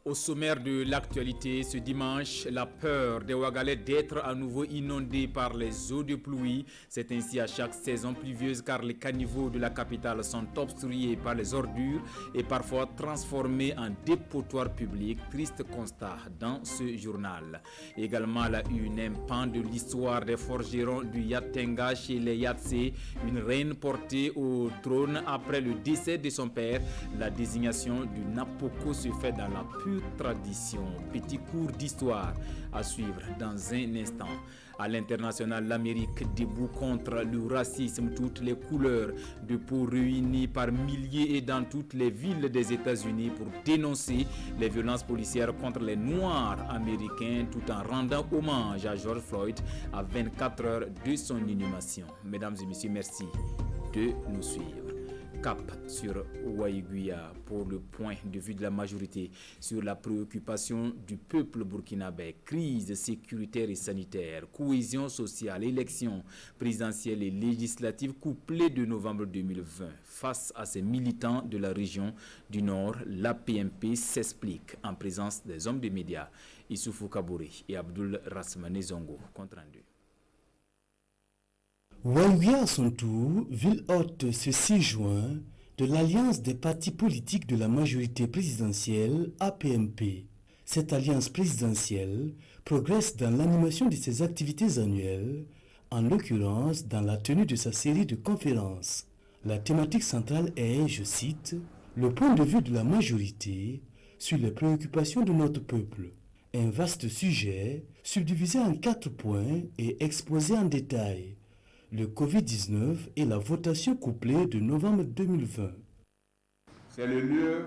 Au sommaire de l'actualité, ce dimanche, la peur des Ouagalais d'être à nouveau inondés par les eaux de pluie. C'est ainsi à chaque saison pluvieuse car les caniveaux de la capitale sont obstrués par les ordures et parfois transformés en dépotoirs publics. Triste constat dans ce journal. Également à la une, un pan de l'histoire des forgerons du Yatenga chez les Yatsé, une reine portée au trône après le décès de son père. La désignation du Napoko se fait dans la pure tradition. Petit cours d'histoire à suivre dans un instant. À l'international, l'Amérique debout contre le racisme, toutes les couleurs de peau réunies par milliers et dans toutes les villes des États-Unis pour dénoncer les violences policières contre les Noirs américains tout en rendant hommage à George Floyd à 24 heures de son inhumation. Mesdames et messieurs, merci de nous suivre. Cap sur Ouaïguia pour le point de vue de la majorité sur la préoccupation du peuple burkinabé, crise sécuritaire et sanitaire, cohésion sociale, élections présidentielles et législatives couplées de novembre 2020. Face à ces militants de la région du Nord, l'APMP s'explique en présence des hommes des médias Issoufou Kabouri et Abdoul Rasmane Zongo. Compte rendu. Ouaïguia à son tour, ville hôte ce 6 juin de l'alliance des partis politiques de la majorité présidentielle APMP. Cette alliance présidentielle progresse dans l'animation de ses activités annuelles, en l'occurrence dans la tenue de sa série de conférences. La thématique centrale est, je cite, le point de vue de la majorité sur les préoccupations de notre peuple. Un vaste sujet subdivisé en 4 points et exposé en détail. Le Covid-19 et la votation couplée de novembre 2020. C'est le lieu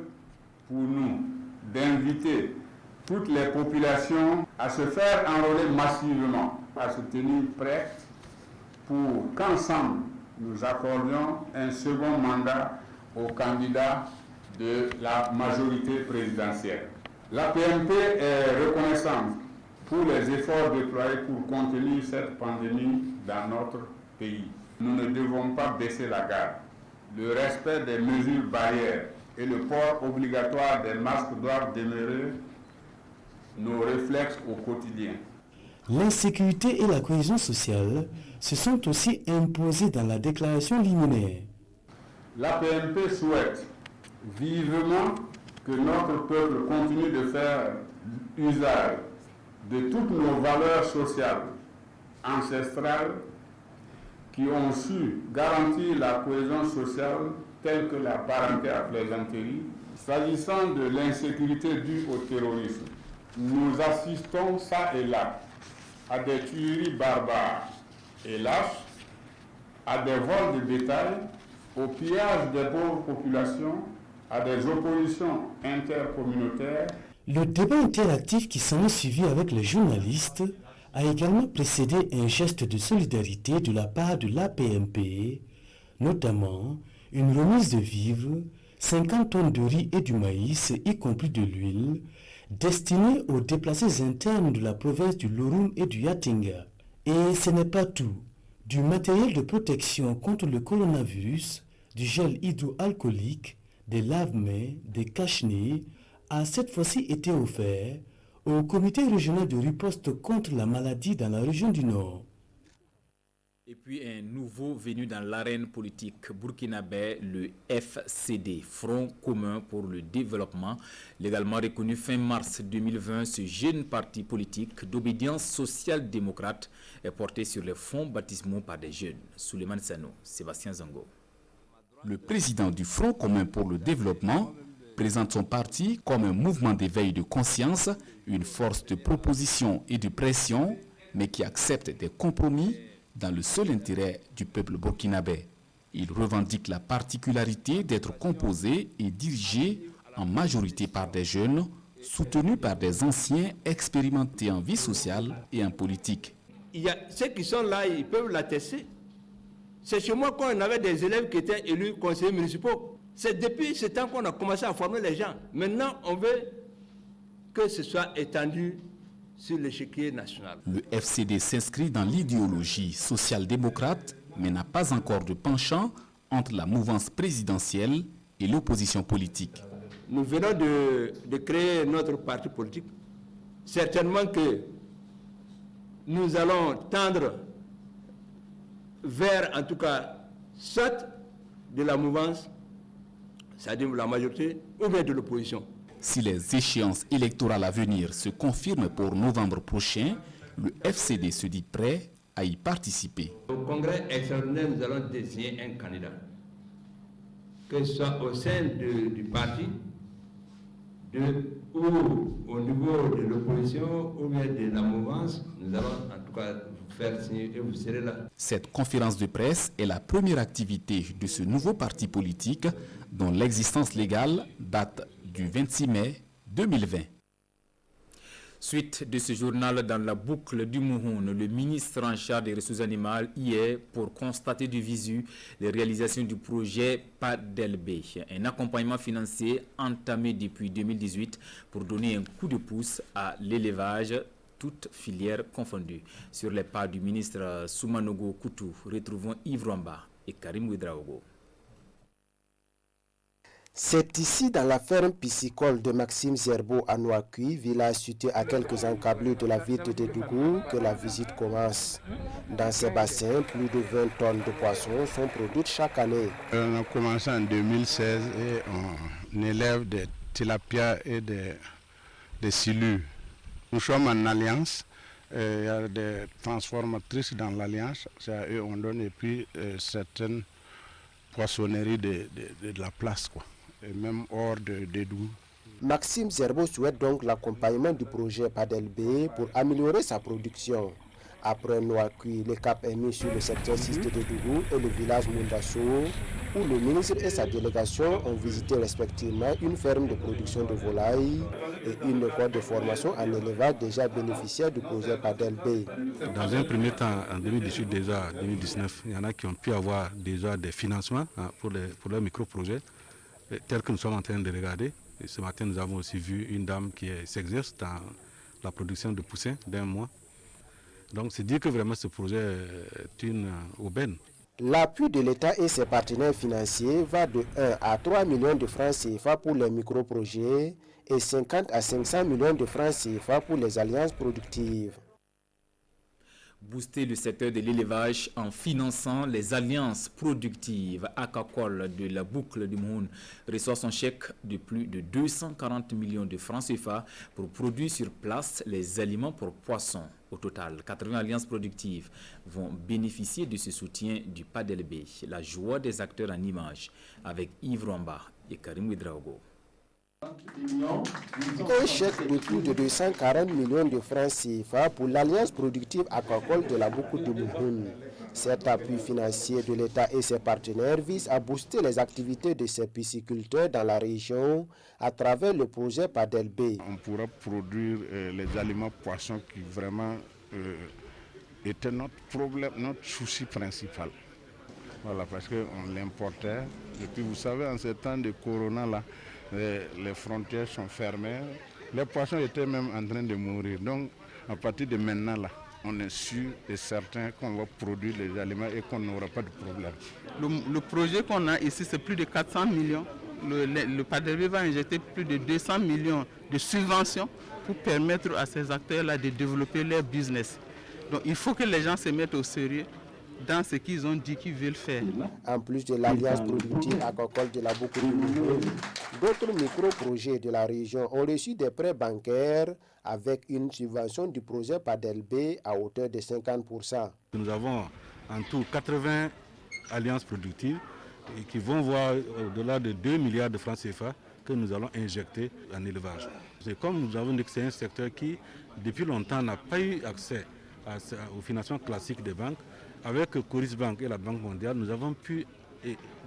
pour nous d'inviter toutes les populations à se faire enrôler massivement, à se tenir prêtes pour qu'ensemble nous accordions un second mandat aux candidats de la majorité présidentielle. La PMP est reconnaissante pour les efforts déployés pour contenir cette pandémie dans notre pays. Nous ne devons pas baisser la garde. Le respect des mesures barrières et le port obligatoire des masques doivent demeurer nos réflexes au quotidien. L'insécurité et la cohésion sociale se sont aussi imposées dans la déclaration liminaire. L'APMP souhaite vivement que notre peuple continue de faire usage de toutes nos valeurs sociales, ancestrales, qui ont su garantir la cohésion sociale telle que la parenté à plaisanterie. S'agissant de l'insécurité due au terrorisme, nous assistons ça et là à des tueries barbares et lâches, à des vols de bétail, au pillage des pauvres populations, à des oppositions intercommunautaires. Le débat interactif qui s'en est suivi avec les journalistes a également précédé un geste de solidarité de la part de l'APMP, notamment une remise de vivres, 50 tonnes de riz et du maïs, y compris de l'huile, destinés aux déplacés internes de la province du Loroum et du Yatenga. Et ce n'est pas tout. Du matériel de protection contre le coronavirus, du gel hydroalcoolique, des lave-mains, des cache-nez, a cette fois-ci été offert au comité régional de riposte contre la maladie dans la région du Nord. Et puis un nouveau venu dans l'arène politique burkinabé, le FCD, Front commun pour le développement, légalement reconnu fin mars 2020, ce jeune parti politique d'obédience social-démocrate est porté sur les fonds baptismaux par des jeunes. Souleymane Sano, Sébastien Zango. Le président du Front commun pour le développement présente son parti comme un mouvement d'éveil de conscience, une force de proposition et de pression, mais qui accepte des compromis dans le seul intérêt du peuple burkinabé. Il revendique la particularité d'être composé et dirigé en majorité par des jeunes, soutenus par des anciens expérimentés en vie sociale et en politique. Il y a ceux qui sont là, ils peuvent l'attester. C'est chez moi qu'on avait des élèves qui étaient élus conseillers municipaux. C'est depuis ce temps qu'on a commencé à former les gens. Maintenant, on veut que ce soit étendu sur l'échiquier national. Le FCD s'inscrit dans l'idéologie social-démocrate, mais n'a pas encore de penchant entre la mouvance présidentielle et l'opposition politique. nous venons de créer notre parti politique. Certainement que nous allons tendre vers, en tout cas, soit de la mouvance, c'est-à-dire la majorité, ou bien de l'opposition. Si les échéances électorales à venir se confirment pour novembre prochain, le FCD se dit prêt à y participer. Au congrès extraordinaire, nous allons désigner un candidat, que ce soit au sein du parti, ou au niveau de l'opposition, ou bien de la mouvance, nous allons en tout cas vous faire signer et vous serez là. Cette conférence de presse est la première activité de ce nouveau parti politique dont l'existence légale date du 26 mai 2020. Suite de ce journal dans la boucle du Mouhoun, le ministre en charge des ressources animales y est pour constater du visu les réalisations du projet PADELB, un accompagnement financier entamé depuis 2018 pour donner un coup de pouce à l'élevage, toutes filières confondues. Sur les pas du ministre Soumanogo Koutou, retrouvons Yves Rwamba et Karim Ouedraogo. C'est ici, dans la ferme piscicole de Maxime Zerbo à Nouakui, village situé à quelques encablures de la ville de Dédougou, que la visite commence. Dans ces bassins, plus de 20 tonnes de poissons sont produites chaque année. On a commencé en 2016 et on élève des tilapias et des silures. Nous sommes en alliance. Il y a des transformatrices dans l'alliance. C'est à eux on donne et puis certaines poissonneries de la place, quoi. Et même hors de Dédougou. Maxime Zerbo souhaite donc l'accompagnement du projet PADELB pour améliorer sa production. Après Nouakui, le cap est mis sur le secteur 6 de Dédougou et le village Mundasso, où le ministre et sa délégation ont visité respectivement une ferme de production de volailles et une école de formation en élevage déjà bénéficiaire du projet PADELB. Dans un premier temps, en 2018 déjà, 2019, il y en a qui ont pu avoir déjà des financements pour leurs micro-projets, tels que nous sommes en train de regarder. Et ce matin, nous avons aussi vu une dame qui s'exerce dans la production de poussins d'1 mois. Donc c'est dire que vraiment ce projet est une aubaine. L'appui de l'État et ses partenaires financiers va de 1 à 3 millions de francs CFA pour les micro-projets et 50 à 500 millions de francs CFA pour les alliances productives. Booster le secteur de l'élevage en finançant les alliances productives. Akakol de la boucle du Mouhoun reçoit son chèque de plus de 240 millions de francs CFA pour produire sur place les aliments pour poissons. Au total, 80 alliances productives vont bénéficier de ce soutien du PADELB. La joie des acteurs en images avec Yves Rwamba et Karim Ouedraogo. Un chèque de plus de 240 millions de francs CFA pour l'alliance productive aquacole de la boucle de Mouhoun. Cet appui financier de l'État et ses partenaires vise à booster les activités de ces pisciculteurs dans la région à travers le projet PADELB. On pourra produire les aliments poissons qui vraiment étaient notre problème, notre souci principal. Voilà, parce qu'on l'importait. Et puis vous savez, en ces temps de corona là, les frontières sont fermées. Les poissons étaient même en train de mourir. Donc, à partir de maintenant, là, on est sûr et certain qu'on va produire les aliments et qu'on n'aura pas de problème. Le projet qu'on a ici, c'est plus de 400 millions. Le PADELB va injecter plus de 200 millions de subventions pour permettre à ces acteurs-là de développer leur business. Donc, il faut que les gens se mettent au sérieux dans ce qu'ils ont dit qu'ils veulent faire. En plus de l'alliance productive aquacole de la boucle de Mouhoun, d'autres micro-projets de la région ont reçu des prêts bancaires avec une subvention du projet PADELB à hauteur de 50%. Nous avons en tout 80 alliances productives qui vont voir au-delà de 2 milliards de francs CFA que nous allons injecter en élevage. C'est comme nous avons dit que c'est un secteur qui, depuis longtemps, n'a pas eu accès au financement classique des banques. Avec Coris Bank et la Banque mondiale, nous avons pu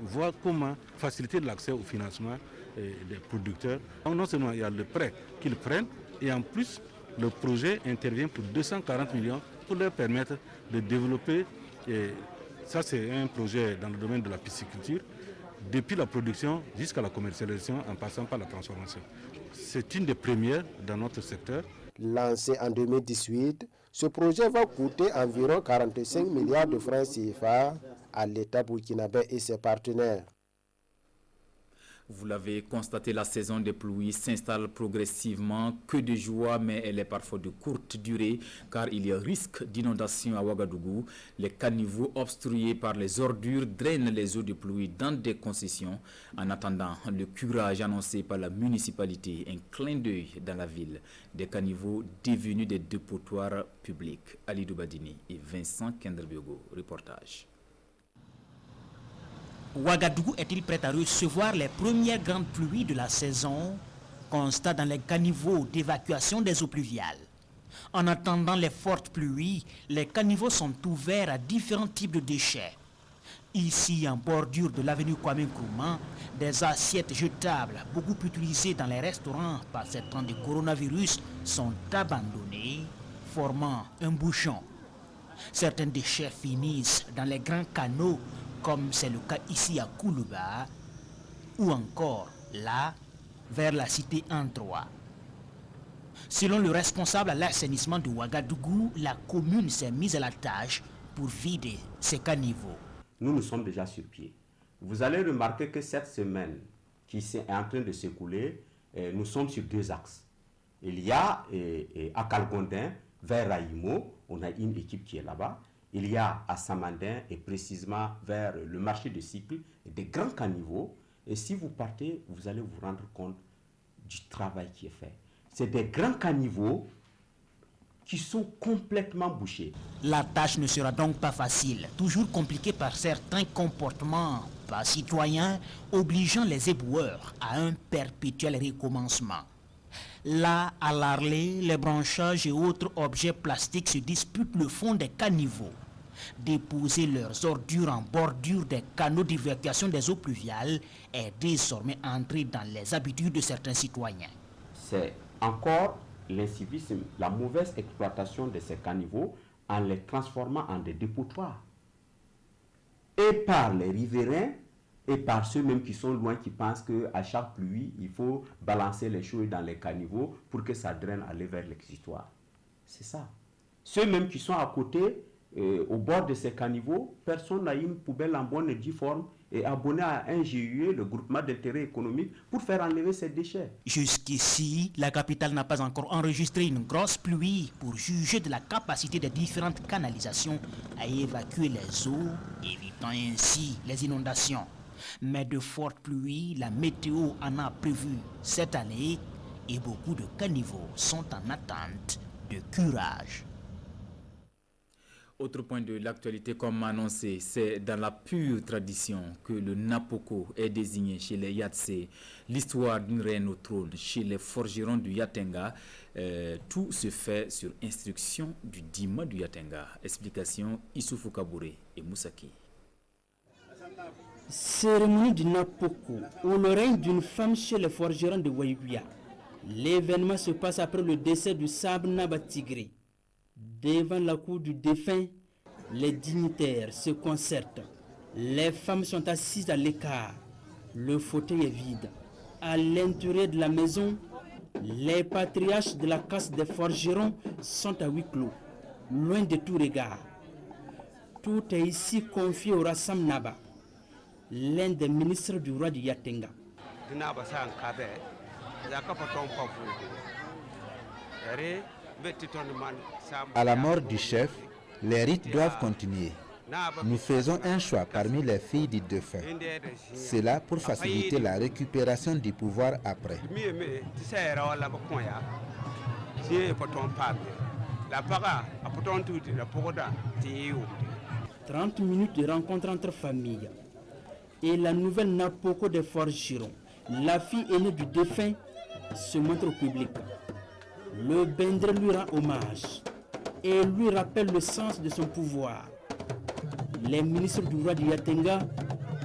voir comment faciliter l'accès au financement des producteurs. Donc, non seulement il y a le prêt qu'ils prennent, et en plus, le projet intervient pour 240 millions pour leur permettre de développer. Et ça, c'est un projet dans le domaine de la pisciculture, depuis la production jusqu'à la commercialisation en passant par la transformation. C'est une des premières dans notre secteur. Lancé en 2018, ce projet va coûter environ 45 milliards de francs CFA à l'État burkinabé et ses partenaires. Vous l'avez constaté, la saison des pluies s'installe progressivement. Que de joie, mais elle est parfois de courte durée car il y a risque d'inondation à Ouagadougou. Les caniveaux obstrués par les ordures drainent les eaux de pluie dans des concessions. En attendant le curage annoncé par la municipalité, un clin d'œil dans la ville. Des caniveaux devenus des dépotoirs publics. Ali Doubadini et Vincent Kendelbiogo, reportage. Ouagadougou est-il prêt à recevoir les premières grandes pluies de la saison? Constat dans les caniveaux d'évacuation des eaux pluviales. En attendant les fortes pluies, les caniveaux sont ouverts à différents types de déchets. Ici, en bordure de l'avenue Kwame Nkrumah, des assiettes jetables, beaucoup utilisées dans les restaurants par ces temps de coronavirus, sont abandonnées, formant un bouchon. Certains déchets finissent dans les grands canaux, comme c'est le cas ici à Koulouba, ou encore là, vers la cité Androa. Selon le responsable à l'assainissement de Ouagadougou, la commune s'est mise à la tâche pour vider ces caniveaux. Nous sommes déjà sur pied. Vous allez remarquer que cette semaine qui est en train de s'écouler, nous sommes sur deux axes. Il y a à Kalgondin, vers Raïmo, on a une équipe qui est là-bas. Il y a à Samandin et précisément vers le marché de cycle des grands caniveaux. Et si vous partez, vous allez vous rendre compte du travail qui est fait. C'est des grands caniveaux qui sont complètement bouchés. La tâche ne sera donc pas facile, toujours compliquée par certains comportements pas citoyens, obligeant les éboueurs à un perpétuel recommencement. Là, à l'Arlé, les branchages et autres objets plastiques se disputent le fond des caniveaux. Déposer leurs ordures en bordure des canaux d'évacuation des eaux pluviales est désormais entré dans les habitudes de certains citoyens. C'est encore l'incivisme, la mauvaise exploitation de ces caniveaux en les transformant en des dépotoirs. Et par les riverains et par ceux-mêmes qui sont loin, qui pensent qu'à chaque pluie, il faut balancer les choses dans les caniveaux pour que ça draine aller vers l'exutoire. C'est ça. Ceux-mêmes qui sont à côté, au bord de ces caniveaux, personne n'a une poubelle en bonne et due forme et abonné à un GUE, le groupement d'intérêt économique, pour faire enlever ces déchets. Jusqu'ici, la capitale n'a pas encore enregistré une grosse pluie pour juger de la capacité des différentes canalisations à évacuer les eaux, évitant ainsi les inondations. Mais de fortes pluies, la météo en a prévu cette année et beaucoup de caniveaux sont en attente de curage. Autre point de l'actualité, comme annoncé, c'est dans la pure tradition que le Napoko est désigné chez les Yatsé, l'histoire d'une reine au trône chez les forgerons du Yatenga. Tout se fait sur instruction du Dima du Yatenga. Explication Issoufou Kabouré et Moussaki. Cérémonie du Napoko, ou le règne d'une femme chez les forgerons de Waïguya. L'événement se passe après le décès de Sabnaba Tigré. Devant la cour du défunt, les dignitaires se concertent. Les femmes sont assises à l'écart. Le fauteuil est vide. À l'intérieur de la maison, les patriarches de la caste des forgerons sont à huis clos, loin de tout regard. Tout est ici confié au Rassam Naba, l'un des ministres du roi du Yatenga. À la mort du chef, les rites doivent continuer. Nous faisons un choix parmi les filles du défunt. C'est là pour faciliter la récupération du pouvoir après. 30 minutes de rencontre entre familles. Et la nouvelle Napoko des forgerons, la fille aînée du défunt, se montre au public. Le Bendre lui rend hommage et lui rappelle le sens de son pouvoir. Les ministres du roi du Yatenga,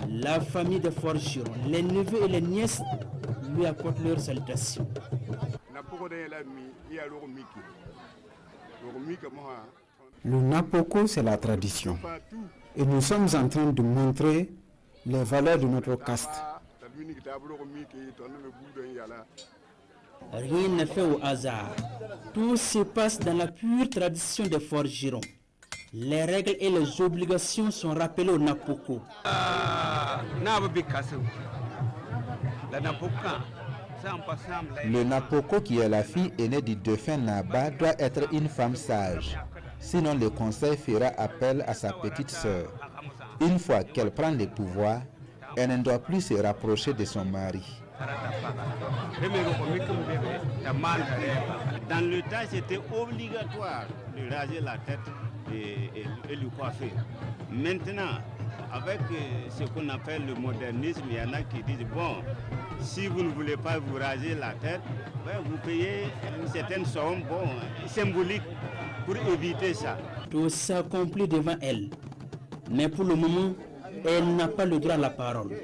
la famille des forgerons, les neveux et les nièces lui apportent leurs salutations. Le Napoko, c'est la tradition. Et nous sommes en train de montrer les valeurs de notre caste. Rien n'est fait au hasard. Tout se passe dans la pure tradition des forgerons. Les règles et les obligations sont rappelées au Napoko. Le Napoko, qui est la fille aînée du défunt Naba, doit être une femme sage. Sinon, le conseil fera appel à sa petite sœur. Une fois qu'elle prend le pouvoir, elle ne doit plus se rapprocher de son mari. Dans le temps, c'était obligatoire de raser la tête et le coiffer. Maintenant, avec ce qu'on appelle le modernisme, il y en a qui disent, bon, si vous ne voulez pas vous raser la tête, vous payez une certaine somme symbolique pour éviter ça. Tout s'accomplit devant elle. Mais pour le moment, elle n'a pas le droit à la parole.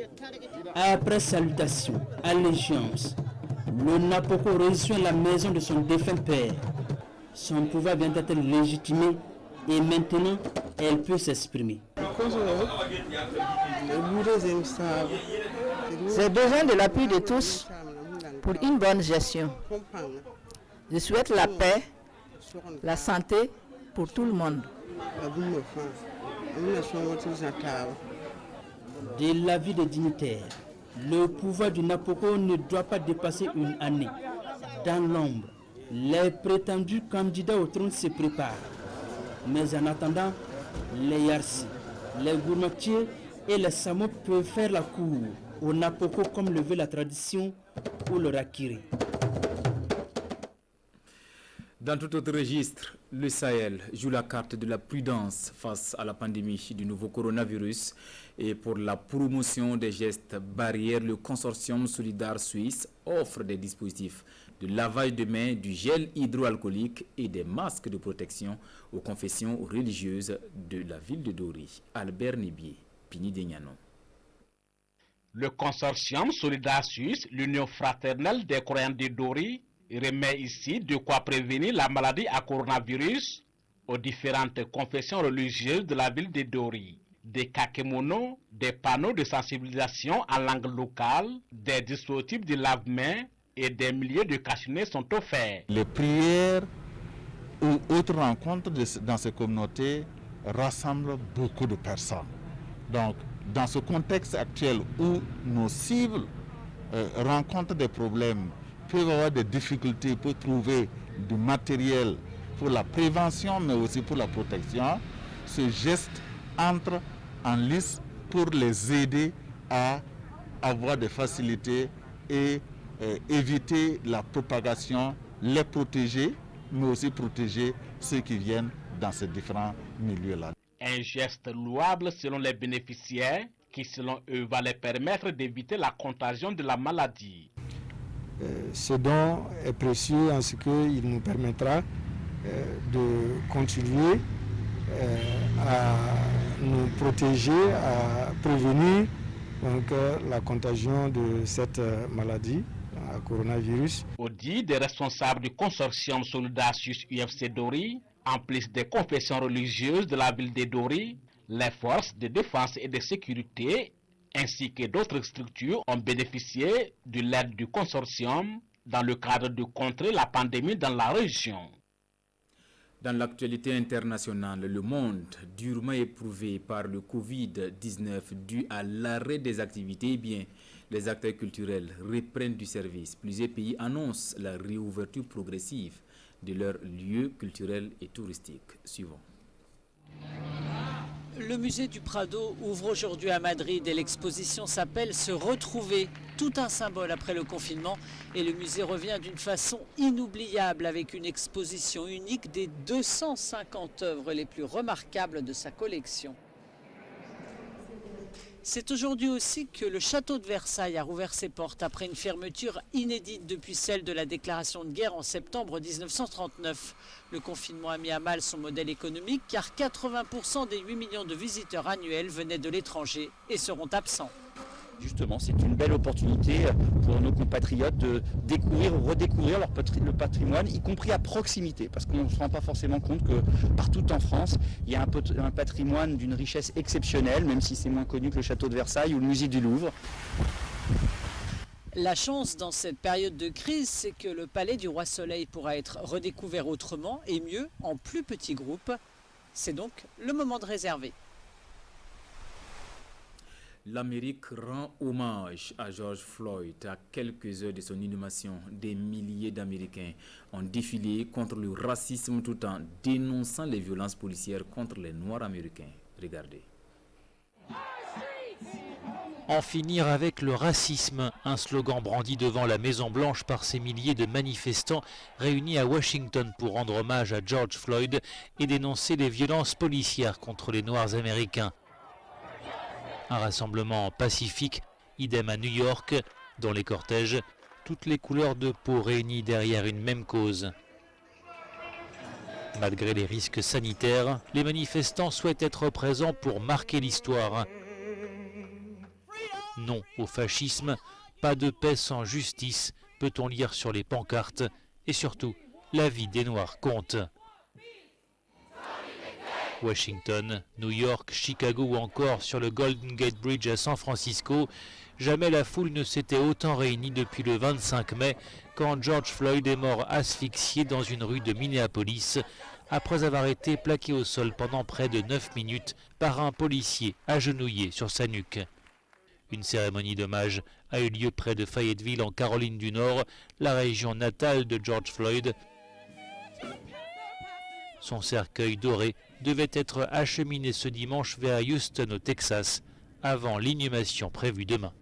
Après salutation, allégeance, le Napoko reçoit la maison de son défunt père. Son pouvoir vient d'être légitimé et maintenant, elle peut s'exprimer. J'ai besoin de l'appui de tous pour une bonne gestion. Je souhaite la paix, la santé pour tout le monde. De l'avis des dignitaires, le pouvoir du Napoko ne doit pas dépasser une année. Dans l'ombre, les prétendus candidats au trône se préparent. Mais en attendant, les Yarsi, les Gourmatiers et les Samo peuvent faire la cour au Napoko comme le veut la tradition ou le Rakiri. Dans tout autre registre, le Sahel joue la carte de la prudence face à la pandémie du nouveau coronavirus et pour la promotion des gestes barrières, le consortium solidaire suisse offre des dispositifs de lavage de mains, du gel hydroalcoolique et des masques de protection aux confessions religieuses de la ville de Dori. Albert Nibier, Pini Degnano. Le consortium solidaire suisse, l'Union fraternelle des croyants de Dori, remet ici de quoi prévenir la maladie à coronavirus aux différentes confessions religieuses de la ville de Dori. Des kakemonos, des panneaux de sensibilisation en langue locale, des dispositifs de lave-mains et des milliers de cachinets sont offerts. Les prières ou autres rencontres dans ces communautés rassemblent beaucoup de personnes. Donc, dans ce contexte actuel où nos cibles rencontrent des problèmes, peuvent avoir des difficultés pour trouver du matériel pour la prévention, mais aussi pour la protection, ce geste entre en lice pour les aider à avoir des facilités et éviter la propagation, les protéger, mais aussi protéger ceux qui viennent dans ces différents milieux-là. Un geste louable selon les bénéficiaires qui, selon eux, va les permettre d'éviter la contagion de la maladie. Ce don est précieux en ce qu'il nous permettra de continuer à nous protéger, à prévenir la contagion de cette maladie, le coronavirus. Audit des responsables du consortium solidaire suisse UFC Dori, en plus des confessions religieuses de la ville de Dori, les forces de défense et de sécurité ainsi que d'autres structures ont bénéficié de l'aide du consortium dans le cadre de contrer la pandémie dans la région. Dans l'actualité internationale, le monde, durement éprouvé par le Covid-19 dû à l'arrêt des activités, les acteurs culturels reprennent du service. Plusieurs pays annoncent la réouverture progressive de leurs lieux culturels et touristiques. Suivons. Le musée du Prado ouvre aujourd'hui à Madrid et l'exposition s'appelle « Se retrouver ». Tout un symbole après le confinement et le musée revient d'une façon inoubliable avec une exposition unique des 250 œuvres les plus remarquables de sa collection. C'est aujourd'hui aussi que le château de Versailles a rouvert ses portes après une fermeture inédite depuis celle de la déclaration de guerre en septembre 1939. Le confinement a mis à mal son modèle économique car 80% des 8 millions de visiteurs annuels venaient de l'étranger et seront absents. Justement, c'est une belle opportunité pour nos compatriotes de découvrir ou redécouvrir le patrimoine, y compris à proximité, parce qu'on ne se rend pas forcément compte que partout en France, il y a un patrimoine d'une richesse exceptionnelle, même si c'est moins connu que le château de Versailles ou le musée du Louvre. La chance dans cette période de crise, c'est que le palais du Roi Soleil pourra être redécouvert autrement et mieux en plus petits groupes. C'est donc le moment de réserver. L'Amérique rend hommage à George Floyd. À quelques heures de son inhumation, des milliers d'Américains ont défilé contre le racisme tout en dénonçant les violences policières contre les Noirs américains. Regardez. En finir avec le racisme, un slogan brandi devant la Maison-Blanche par ces milliers de manifestants réunis à Washington pour rendre hommage à George Floyd et dénoncer les violences policières contre les Noirs américains. Un rassemblement pacifique, idem à New York, dans les cortèges, toutes les couleurs de peau réunies derrière une même cause. Malgré les risques sanitaires, les manifestants souhaitent être présents pour marquer l'histoire. Non au fascisme, pas de paix sans justice, peut-on lire sur les pancartes, et surtout, la vie des Noirs compte. Washington, New York, Chicago ou encore sur le Golden Gate Bridge à San Francisco, jamais la foule ne s'était autant réunie depuis le 25 mai, quand George Floyd est mort asphyxié dans une rue de Minneapolis, après avoir été plaqué au sol pendant près de 9 minutes par un policier agenouillé sur sa nuque. Une cérémonie d'hommage a eu lieu près de Fayetteville en Caroline du Nord, la région natale de George Floyd. Son cercueil doré devait être acheminé ce dimanche vers Houston au Texas, avant l'inhumation prévue demain.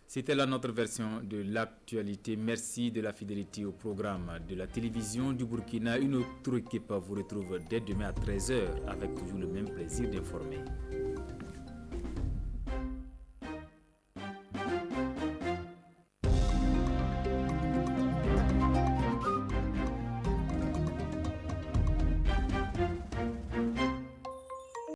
C'était là notre version de l'actualité. Merci de la fidélité au programme de la télévision du Burkina. Une autre équipe vous retrouve dès demain à 13h avec toujours le même plaisir d'informer.